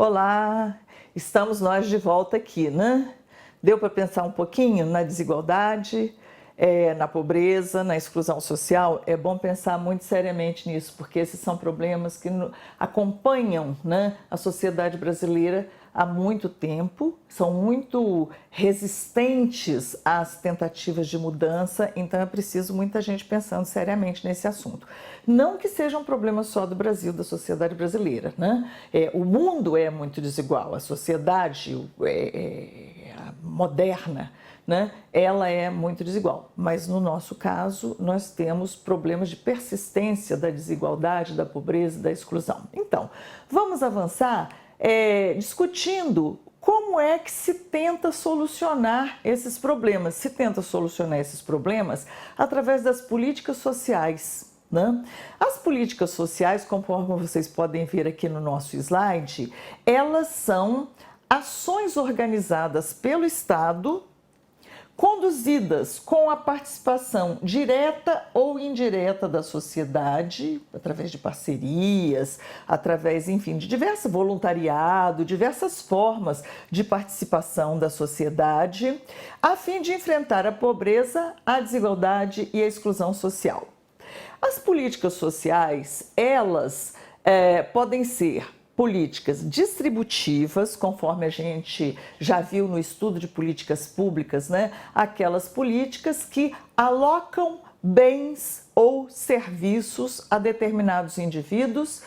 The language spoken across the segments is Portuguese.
Olá, estamos nós de volta aqui, né? Deu para pensar um pouquinho na desigualdade, na pobreza, na exclusão social? É bom pensar muito seriamente nisso, porque esses são problemas que acompanham, né, a sociedade brasileira há muito tempo, são muito resistentes às tentativas de mudança, então é preciso muita gente pensando seriamente nesse assunto. Não que seja um problema só do Brasil, da sociedade brasileira, né? O mundo é muito desigual, a sociedade moderna, né? Ela é muito desigual, mas no nosso caso nós temos problemas de persistência da desigualdade, da pobreza e da exclusão. Então, vamos avançar discutindo como é que se tenta solucionar esses problemas. Se tenta solucionar esses problemas através das políticas sociais, né? As políticas sociais, conforme vocês podem ver aqui no nosso slide, elas são ações organizadas pelo Estado, conduzidas com a participação direta ou indireta da sociedade, através de parcerias, através, enfim, de diverso voluntariado, diversas formas de participação da sociedade, a fim de enfrentar a pobreza, a desigualdade e a exclusão social. As políticas sociais, elas podem ser políticas distributivas, conforme a gente já viu no estudo de políticas públicas, né? Aquelas políticas que alocam bens ou serviços a determinados indivíduos,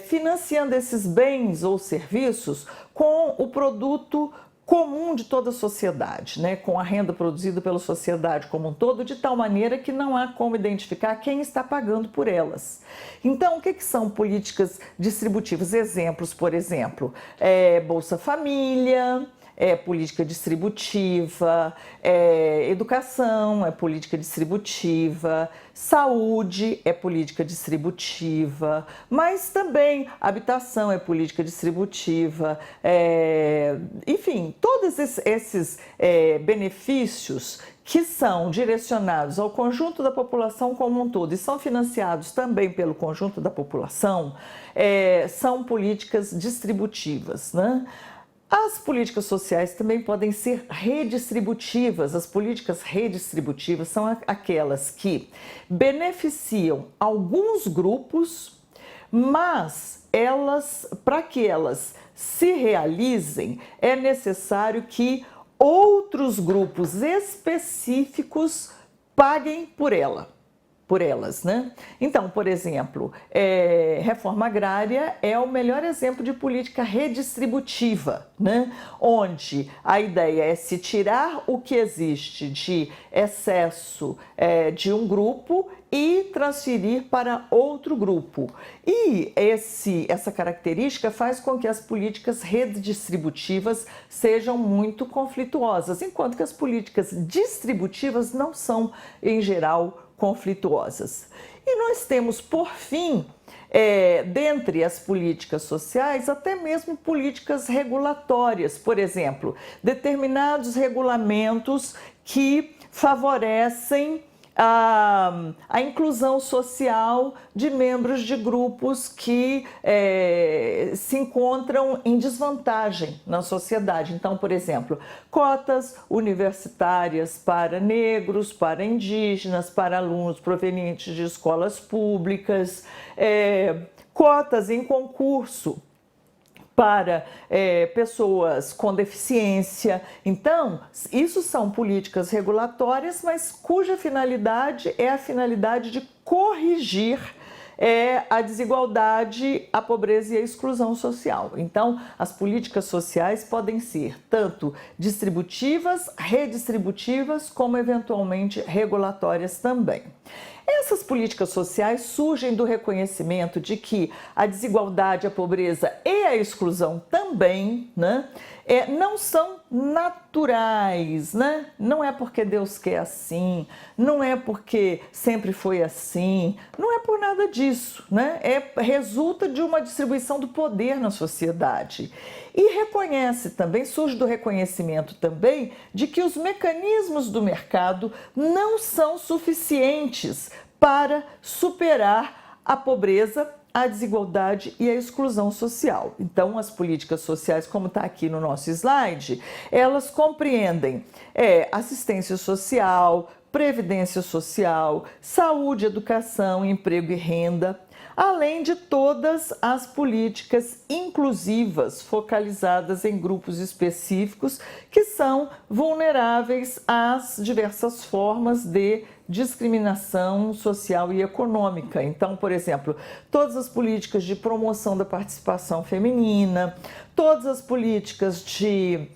financiando esses bens ou serviços com o produto comum de toda a sociedade, né? Com a renda produzida pela sociedade como um todo, de tal maneira que não há como identificar quem está pagando por elas. Então, o que são políticas distributivas? Exemplos, por exemplo, Bolsa Família, política distributiva, educação é política distributiva, saúde é política distributiva, mas também habitação é política distributiva, enfim, todos esses benefícios que são direcionados ao conjunto da população como um todo e são financiados também pelo conjunto da população, são políticas distributivas, né? As políticas sociais também podem ser redistributivas. As políticas redistributivas são aquelas que beneficiam alguns grupos, mas para que elas se realizem, é necessário que outros grupos específicos paguem por elas, né? Então, por exemplo, reforma agrária é o melhor exemplo de política redistributiva, né? Onde a ideia é se tirar o que existe de excesso de um grupo e transferir para outro grupo. E essa característica faz com que as políticas redistributivas sejam muito conflituosas, enquanto que as políticas distributivas não são, em geral, conflituosas. E nós temos, por fim, dentre as políticas sociais, até mesmo políticas regulatórias, por exemplo, determinados regulamentos que favorecem a inclusão social de membros de grupos que se encontram em desvantagem na sociedade. Então, por exemplo, cotas universitárias para negros, para indígenas, para alunos provenientes de escolas públicas, cotas em concurso para pessoas com deficiência. Então, isso são políticas regulatórias, mas cuja finalidade é a finalidade de corrigir a desigualdade, a pobreza e a exclusão social. Então, as políticas sociais podem ser tanto distributivas, redistributivas, como eventualmente regulatórias também. Essas políticas sociais surgem do reconhecimento de que a desigualdade, a pobreza e a exclusão também, né, não são naturais, né? Não é porque Deus quer assim, não é porque sempre foi assim, não é por nada disso, né? Resulta de uma distribuição do poder na sociedade. E reconhece também, surge do reconhecimento também de que os mecanismos do mercado não são suficientes para superar a pobreza a desigualdade e a exclusão social. Então, as políticas sociais, como está aqui no nosso slide, elas compreendem assistência social, previdência social, saúde, educação, emprego e renda, além de todas as políticas inclusivas focalizadas em grupos específicos que são vulneráveis às diversas formas de discriminação social e econômica. Então, por exemplo, todas as políticas de promoção da participação feminina, todas as políticas de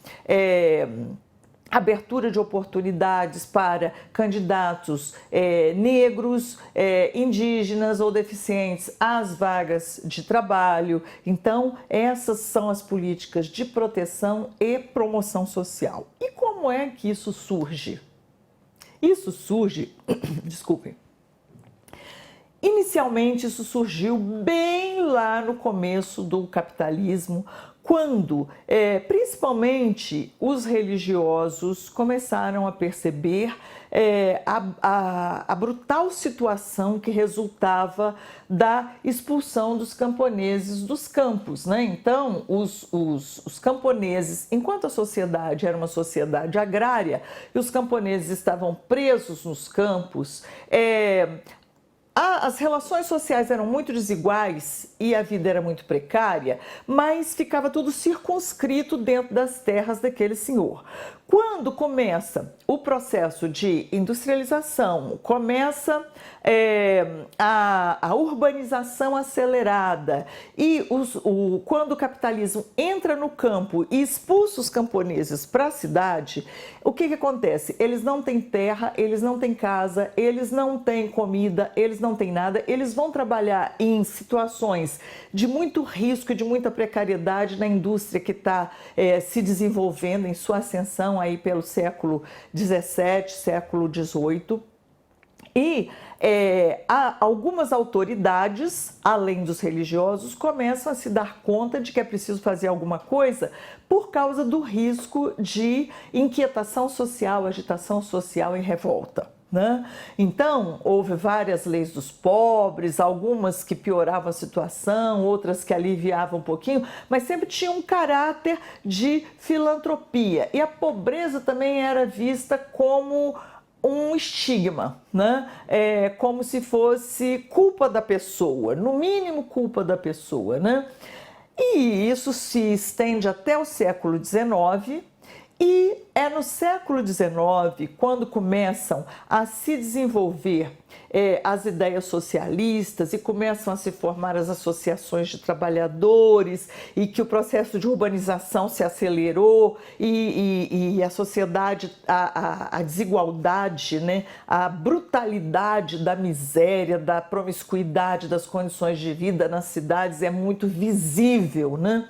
abertura de oportunidades para candidatos negros, indígenas ou deficientes às vagas de trabalho. Então, essas são as políticas de proteção e promoção social. E como é que isso surge? Isso surge, desculpem, inicialmente isso surgiu bem lá no começo do capitalismo, quando principalmente os religiosos começaram a perceber a brutal situação que resultava da expulsão dos camponeses dos campos, né? Então, os camponeses, enquanto a sociedade era uma sociedade agrária e os camponeses estavam presos nos campos, as relações sociais eram muito desiguais e a vida era muito precária, mas ficava tudo circunscrito dentro das terras daquele senhor. Quando começa o processo de industrialização, começa a urbanização acelerada e quando o capitalismo entra no campo e expulsa os camponeses para a cidade, o que acontece? Eles não têm terra, eles não têm casa, eles não têm comida, eles não têm nada, eles vão trabalhar em situações de muito risco e de muita precariedade na indústria que está se desenvolvendo em sua ascensão aí pelo século XVII, século XVIII. E algumas autoridades, além dos religiosos, começam a se dar conta de que é preciso fazer alguma coisa por causa do risco de inquietação social, agitação social e revolta, né? Então, houve várias leis dos pobres, algumas que pioravam a situação, outras que aliviavam um pouquinho, mas sempre tinha um caráter de filantropia. E a pobreza também era vista como um estigma, né? Como se fosse culpa da pessoa, no mínimo culpa da pessoa, né? E isso se estende até o século XIX. E é no século XIX, quando começam a se desenvolver as ideias socialistas e começam a se formar as associações de trabalhadores e que o processo de urbanização se acelerou e a sociedade, a desigualdade, né, a brutalidade da miséria, da promiscuidade das condições de vida nas cidades é muito visível, né?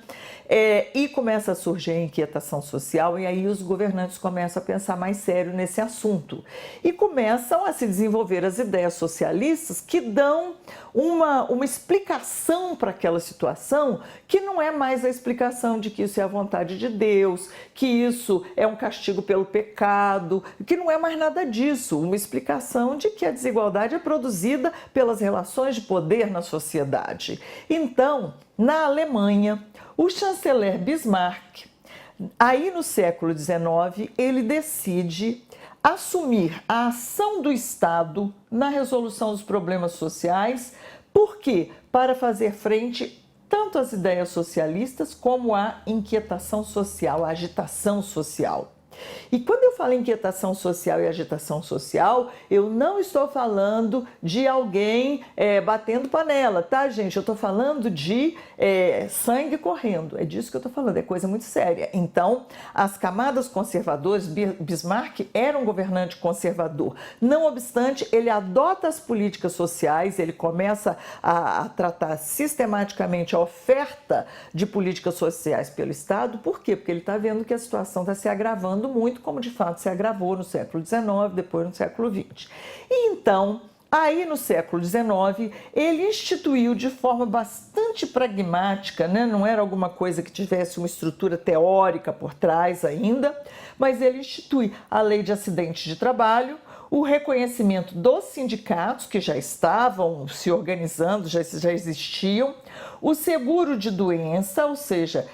E começa a surgir a inquietação social e aí os governantes começam a pensar mais sério nesse assunto e começam a se desenvolver as ideias socialistas que dão uma explicação para aquela situação que não é mais a explicação de que isso é a vontade de Deus, que isso é um castigo pelo pecado, que não é mais nada disso, uma explicação de que a desigualdade é produzida pelas relações de poder na sociedade. Então, na Alemanha, o chanceler Bismarck, aí no século XIX, ele decide assumir a ação do Estado na resolução dos problemas sociais. Por quê? Para fazer frente tanto às ideias socialistas como à inquietação social, à agitação social. E quando eu falo inquietação social e agitação social, eu não estou falando de alguém batendo panela, tá, gente? Eu estou falando de sangue correndo, é disso que eu estou falando, é coisa muito séria. Então, as camadas conservadoras, Bismarck era um governante conservador, não obstante, ele adota as políticas sociais, ele começa a tratar sistematicamente a oferta de políticas sociais pelo Estado. Por quê? Porque ele está vendo que a situação está se agravando muito, como de fato se agravou no século XIX, depois no século XX. E então, aí no século XIX, ele instituiu de forma bastante pragmática, né? Não era alguma coisa que tivesse uma estrutura teórica por trás ainda, mas ele institui a lei de acidentes de trabalho, o reconhecimento dos sindicatos, que já estavam se organizando, já existiam, o seguro de doença, ou seja,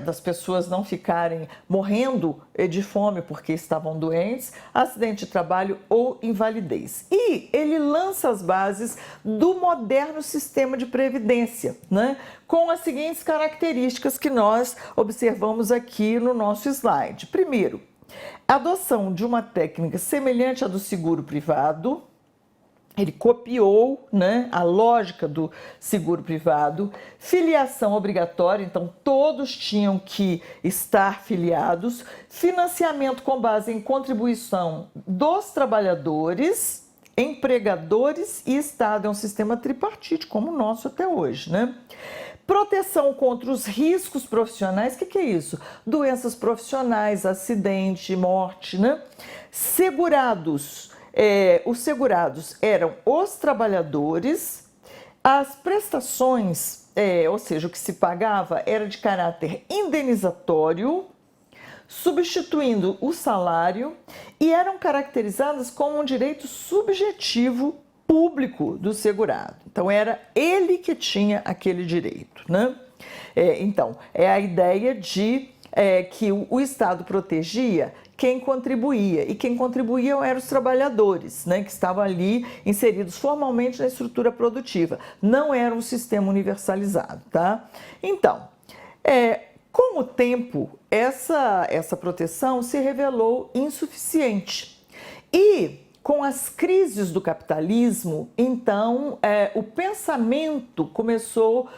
das pessoas não ficarem morrendo de fome porque estavam doentes, acidente de trabalho ou invalidez. E ele lança as bases do moderno sistema de previdência, né? Com as seguintes características que nós observamos aqui no nosso slide. Primeiro, a adoção de uma técnica semelhante à do seguro privado. Ele copiou, né, a lógica do seguro privado, filiação obrigatória, então todos tinham que estar filiados, financiamento com base em contribuição dos trabalhadores, empregadores e Estado, é um sistema tripartite como o nosso até hoje, né? Proteção contra os riscos profissionais, o que é isso? Doenças profissionais, acidente, morte, né? Segurados, os segurados eram os trabalhadores, as prestações, ou seja, o que se pagava era de caráter indenizatório, substituindo o salário e eram caracterizadas como um direito subjetivo público do segurado. Então, era ele que tinha aquele direito, né? Então, é a ideia de que o Estado protegia quem contribuía, e quem contribuía eram os trabalhadores, né, que estavam ali inseridos formalmente na estrutura produtiva. Não era um sistema universalizado, tá? Então, com o tempo, essa proteção se revelou insuficiente. E com as crises do capitalismo, então, o pensamento começou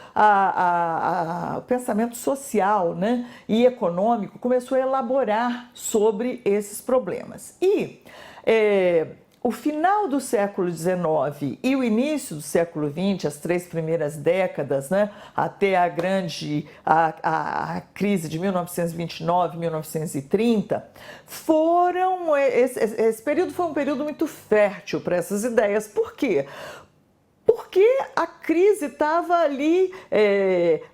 o pensamento social, né, e econômico começou a elaborar sobre esses problemas. E o final do século XIX e o início do século XX, as 3 primeiras décadas, né, até a crise de 1929, 1930, esse período foi um período muito fértil para essas ideias. Por quê? Porque a crise estava ali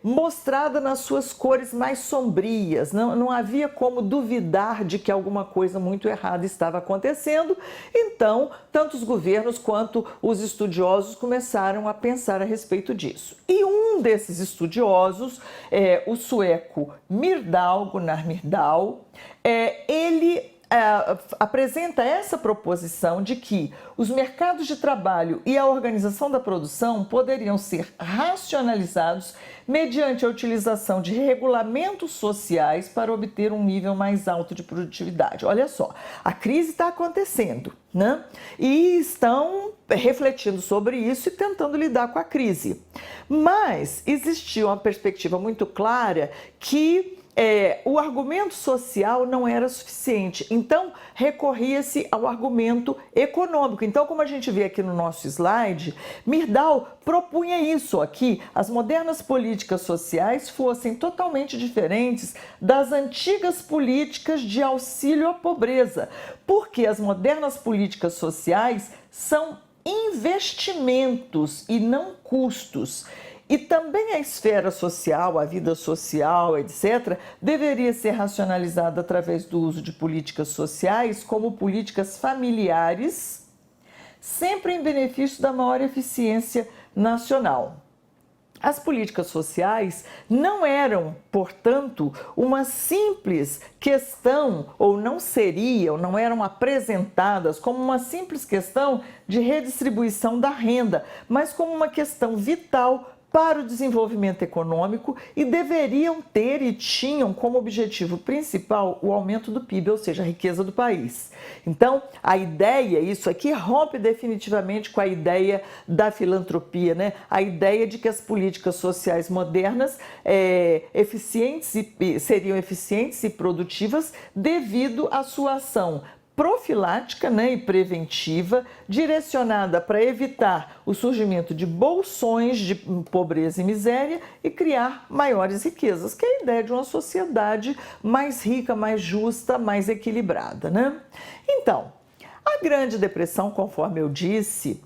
mostrada nas suas cores mais sombrias, não havia como duvidar de que alguma coisa muito errada estava acontecendo, então tanto os governos quanto os estudiosos começaram a pensar a respeito disso. E um desses estudiosos, o sueco Gunnar Myrdal, ele apresenta essa proposição de que os mercados de trabalho e a organização da produção poderiam ser racionalizados mediante a utilização de regulamentos sociais para obter um nível mais alto de produtividade. Olha só, a crise está acontecendo, né? E estão refletindo sobre isso e tentando lidar com a crise. Mas existia uma perspectiva muito clara que o argumento social não era suficiente, então recorria-se ao argumento econômico. Então, como a gente vê aqui no nosso slide, Myrdal propunha isso aqui, as modernas políticas sociais fossem totalmente diferentes das antigas políticas de auxílio à pobreza, porque as modernas políticas sociais são investimentos e não custos. E também a esfera social, a vida social, etc., deveria ser racionalizada através do uso de políticas sociais como políticas familiares, sempre em benefício da maior eficiência nacional. As políticas sociais não eram, portanto, uma simples questão, ou não eram apresentadas como uma simples questão de redistribuição da renda, mas como uma questão vital para o desenvolvimento econômico e deveriam ter e tinham como objetivo principal o aumento do PIB, ou seja, a riqueza do país. Então, a ideia, isso aqui rompe definitivamente com a ideia da filantropia, né? A ideia de que as políticas sociais modernas seriam eficientes e produtivas devido à sua ação profilática, né, e preventiva, direcionada para evitar o surgimento de bolsões de pobreza e miséria e criar maiores riquezas, que é a ideia de uma sociedade mais rica, mais justa, mais equilibrada, né? Então, a A Grande Depressão, conforme eu disse,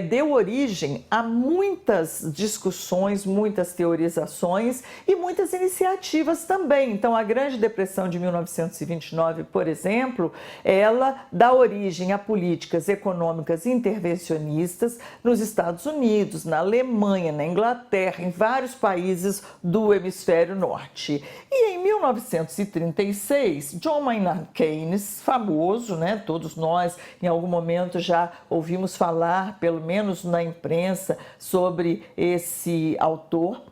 deu origem a muitas discussões, muitas teorizações e muitas iniciativas também. Então, a Grande Depressão de 1929, por exemplo, ela dá origem a políticas econômicas intervencionistas nos Estados Unidos, na Alemanha, na Inglaterra, em vários países do hemisfério norte. E em 1936, John Maynard Keynes, famoso, né? Todos nós em algum momento já ouvimos falar, pelo menos na imprensa, sobre esse autor.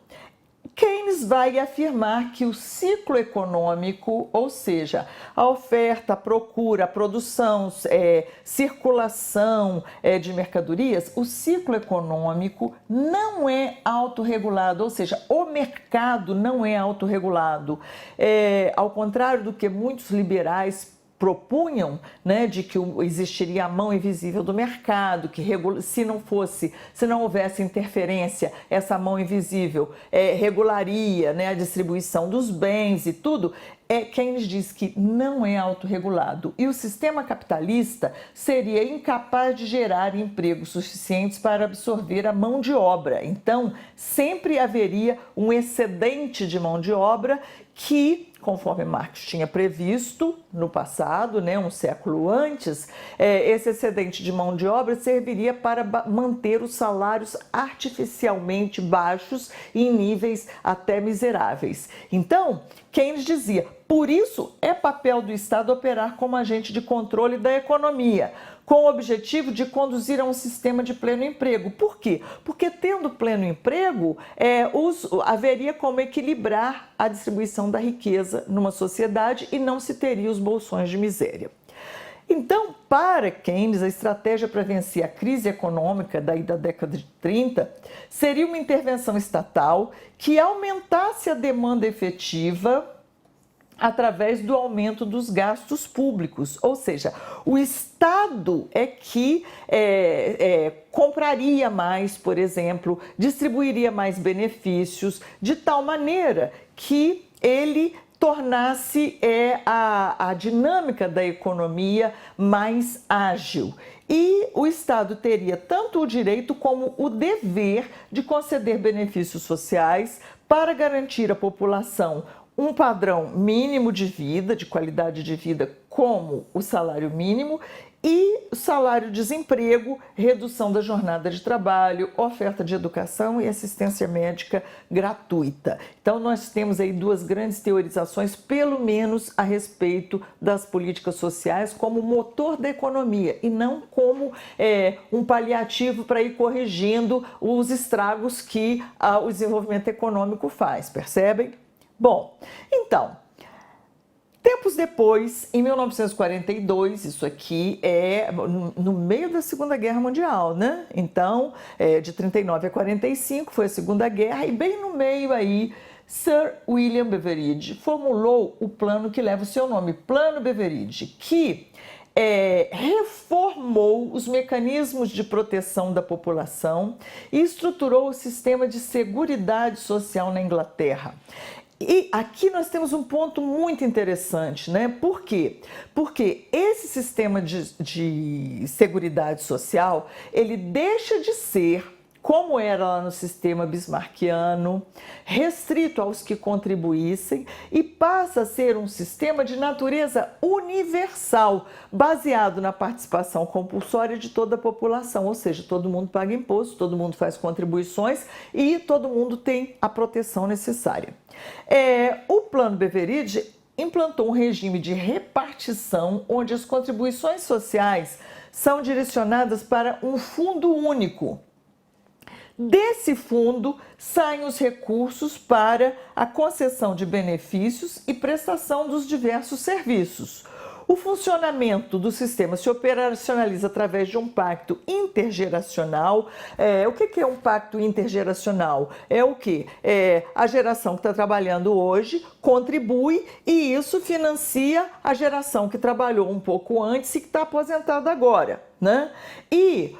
Keynes vai afirmar que o ciclo econômico, ou seja, a oferta, a procura, a produção, circulação de mercadorias, o ciclo econômico não é autorregulado, ou seja, o mercado não é autorregulado. Ao contrário do que muitos liberais propunham, né, de que existiria a mão invisível do mercado, que se não houvesse interferência, essa mão invisível regularia, né, a distribuição dos bens e tudo. Keynes diz que não é autorregulado e o sistema capitalista seria incapaz de gerar empregos suficientes para absorver a mão de obra. Então, sempre haveria um excedente de mão de obra que, conforme Marx tinha previsto no passado, né, um século antes, esse excedente de mão de obra serviria para manter os salários artificialmente baixos e em níveis até miseráveis. Então, Keynes dizia, por isso é papel do Estado operar como agente de controle da economia, com o objetivo de conduzir a um sistema de pleno emprego. Por quê? Porque tendo pleno emprego, haveria como equilibrar a distribuição da riqueza numa sociedade e não se teria os bolsões de miséria. Então, para Keynes, a estratégia para vencer a crise econômica da década de 30 seria uma intervenção estatal que aumentasse a demanda efetiva através do aumento dos gastos públicos, ou seja, o Estado é que compraria mais, por exemplo, distribuiria mais benefícios, de tal maneira que ele tornasse a dinâmica da economia mais ágil. E o Estado teria tanto o direito como o dever de conceder benefícios sociais para garantir à população um padrão mínimo de vida, de qualidade de vida, como o salário mínimo, e salário-desemprego, redução da jornada de trabalho, oferta de educação e assistência médica gratuita. Então, nós temos aí duas grandes teorizações, pelo menos a respeito das políticas sociais como motor da economia e não como um paliativo para ir corrigindo os estragos que o desenvolvimento econômico faz, percebem? Bom, então, tempos depois, em 1942, isso aqui é no meio da Segunda Guerra Mundial, né? Então, de 39 a 45 foi a Segunda Guerra e bem no meio aí, Sir William Beveridge formulou o plano que leva o seu nome, Plano Beveridge, que reformou os mecanismos de proteção da população e estruturou o sistema de seguridade social na Inglaterra. E aqui nós temos um ponto muito interessante, né? Por quê? Porque esse sistema de seguridade social, ele deixa de ser, como era lá no sistema bismarckiano, restrito aos que contribuíssem e passa a ser um sistema de natureza universal, baseado na participação compulsória de toda a população, ou seja, todo mundo paga imposto, todo mundo faz contribuições e todo mundo tem a proteção necessária. O Plano Beveridge implantou um regime de repartição onde as contribuições sociais são direcionadas para um fundo único. Desse fundo saem os recursos para a concessão de benefícios e prestação dos diversos serviços. O funcionamento do sistema se operacionaliza através de um pacto intergeracional. O que é um pacto intergeracional? É o quê? A geração que está trabalhando hoje contribui e isso financia a geração que trabalhou um pouco antes e que está aposentada agora, né? E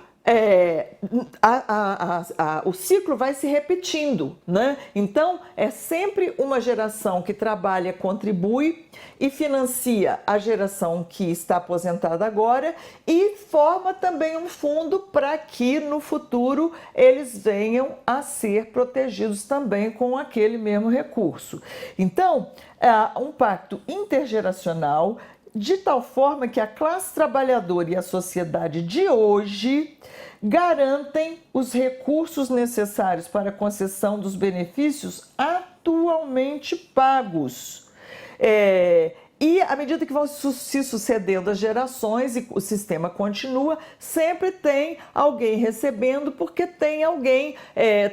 o ciclo vai se repetindo, né? Então, é sempre uma geração que trabalha, contribui e financia a geração que está aposentada agora e forma também um fundo para que no futuro eles venham a ser protegidos também com aquele mesmo recurso. Então, é um pacto intergeracional de tal forma que a classe trabalhadora e a sociedade de hoje garantem os recursos necessários para a concessão dos benefícios atualmente pagos. E à medida que vão se sucedendo as gerações e o sistema continua, sempre tem alguém recebendo, porque tem alguém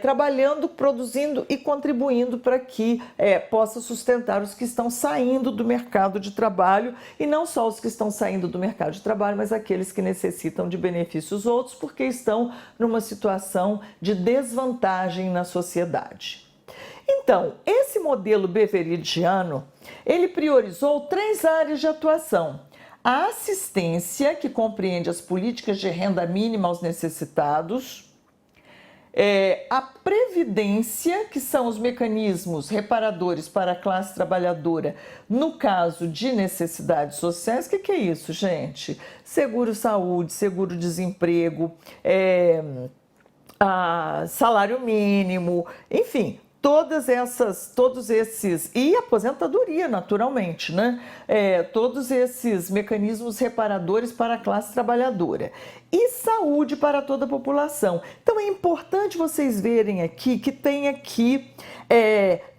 trabalhando, produzindo e contribuindo para que possa sustentar os que estão saindo do mercado de trabalho, e não só os que estão saindo do mercado de trabalho, mas aqueles que necessitam de benefícios outros porque estão numa situação de desvantagem na sociedade. Então, esse modelo beveridiano, ele priorizou 3 áreas de atuação. A assistência, que compreende as políticas de renda mínima aos necessitados, a previdência, que são os mecanismos reparadores para a classe trabalhadora no caso de necessidades sociais. O que é isso, gente? Seguro-saúde, seguro-desemprego, salário mínimo, enfim, todos esses, e aposentadoria, naturalmente, né? Todos esses mecanismos reparadores para a classe trabalhadora e saúde para toda a população. Então é importante vocês verem aqui que tem aqui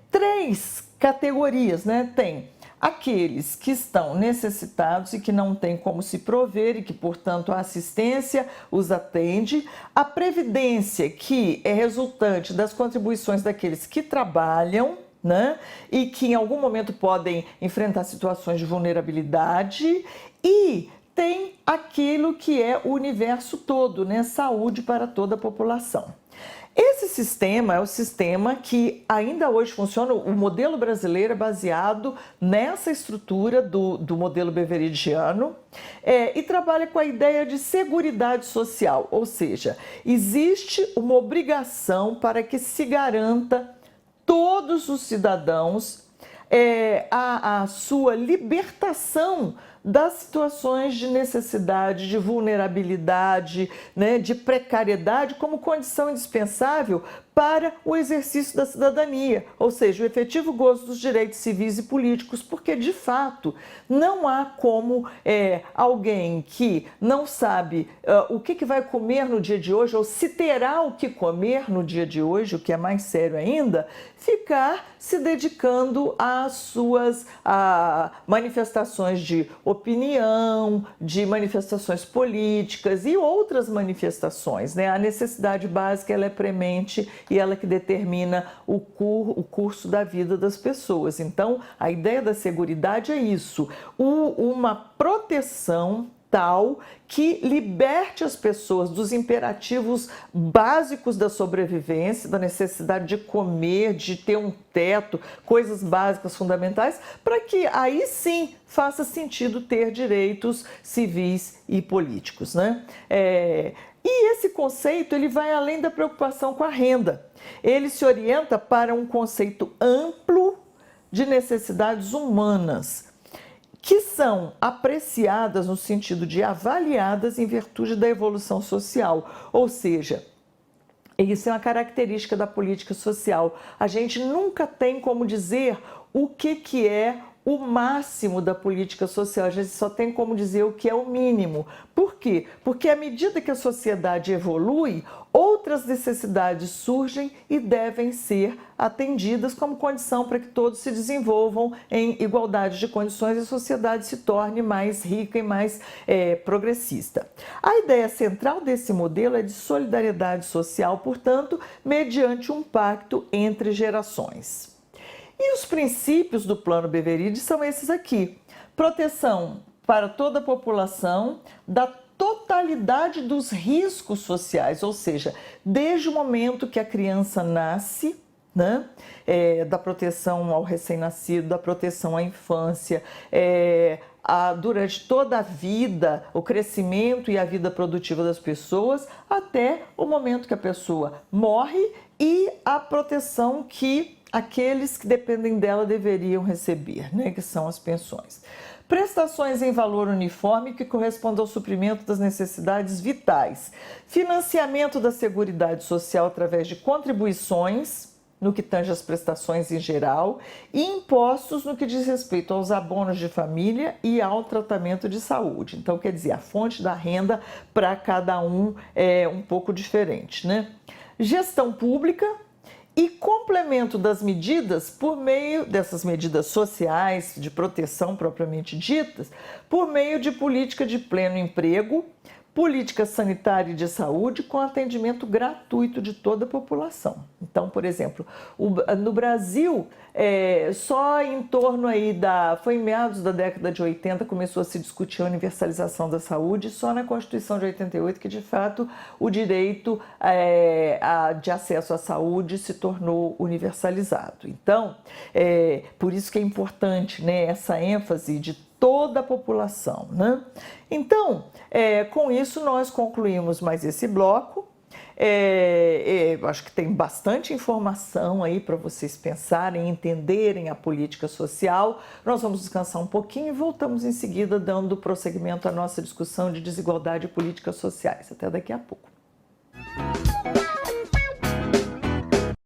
3 categorias, né? Tem aqueles que estão necessitados e que não têm como se prover e que, portanto, a assistência os atende. A previdência, que é resultante das contribuições daqueles que trabalham, né? E que em algum momento podem enfrentar situações de vulnerabilidade. E tem aquilo que é o universo todo, né? Saúde para toda a população. Esse sistema é o sistema que ainda hoje funciona. O modelo brasileiro é baseado nessa estrutura do modelo beveridiano e trabalha com a ideia de seguridade social, ou seja, existe uma obrigação para que se garanta todos os cidadãos a sua libertação das situações de necessidade, de vulnerabilidade, né, de precariedade como condição indispensável para o exercício da cidadania, ou seja, o efetivo gozo dos direitos civis e políticos, porque de fato não há como alguém que não sabe o que vai comer no dia de hoje, ou se terá o que comer no dia de hoje, o que é mais sério ainda, ficar se dedicando às suas manifestações de opinião, de manifestações políticas e outras manifestações, né? A necessidade básica, ela é premente e ela que determina o curso da vida das pessoas. Então, a ideia da seguridade é isso, uma proteção tal que liberte as pessoas dos imperativos básicos da sobrevivência, da necessidade de comer, de ter um teto, coisas básicas fundamentais, para que aí sim faça sentido ter direitos civis e políticos, né? E esse conceito, ele vai além da preocupação com a renda. Ele se orienta para um conceito amplo de necessidades humanas, que são apreciadas no sentido de avaliadas em virtude da evolução social. Ou seja, isso é uma característica da política social. A gente nunca tem como dizer o que é o máximo da política social, a gente só tem como dizer o que é o mínimo. Por quê? Porque à medida que a sociedade evolui, outras necessidades surgem e devem ser atendidas como condição para que todos se desenvolvam em igualdade de condições e a sociedade se torne mais rica e mais progressista. A ideia central desse modelo é de solidariedade social, portanto, mediante um pacto entre gerações. E os princípios do Plano Beveridge são esses aqui: proteção para toda a população da totalidade dos riscos sociais, ou seja, desde o momento que a criança nasce né? Da proteção ao recém-nascido, da proteção à infância, durante toda a vida, o crescimento e a vida produtiva das pessoas, até o momento que a pessoa morre, e a proteção que aqueles que dependem dela deveriam receber, né? Que são as pensões. Prestações em valor uniforme que correspondam ao suprimento das necessidades vitais. Financiamento da Seguridade Social através de contribuições, no que tange às prestações em geral, e impostos no que diz respeito aos abonos de família e ao tratamento de saúde. Então, quer dizer, a fonte da renda para cada um é um pouco diferente, né? Gestão pública e complemento das medidas por meio dessas medidas sociais de proteção propriamente ditas, por meio de política de pleno emprego, política sanitária e de saúde com atendimento gratuito de toda a população. Então, por exemplo, no Brasil, só em torno aí foi em meados da década de 80 começou a se discutir a universalização da saúde, só na Constituição de 88 que, de fato, o direito de acesso à saúde se tornou universalizado. Então, por isso que é importante, né, essa ênfase de toda a população, né? Então, com isso nós concluímos mais esse bloco. Acho que tem bastante informação aí para vocês pensarem, entenderem a política social. Nós vamos descansar um pouquinho e voltamos em seguida dando prosseguimento à nossa discussão de desigualdade e políticas sociais. Até daqui a pouco.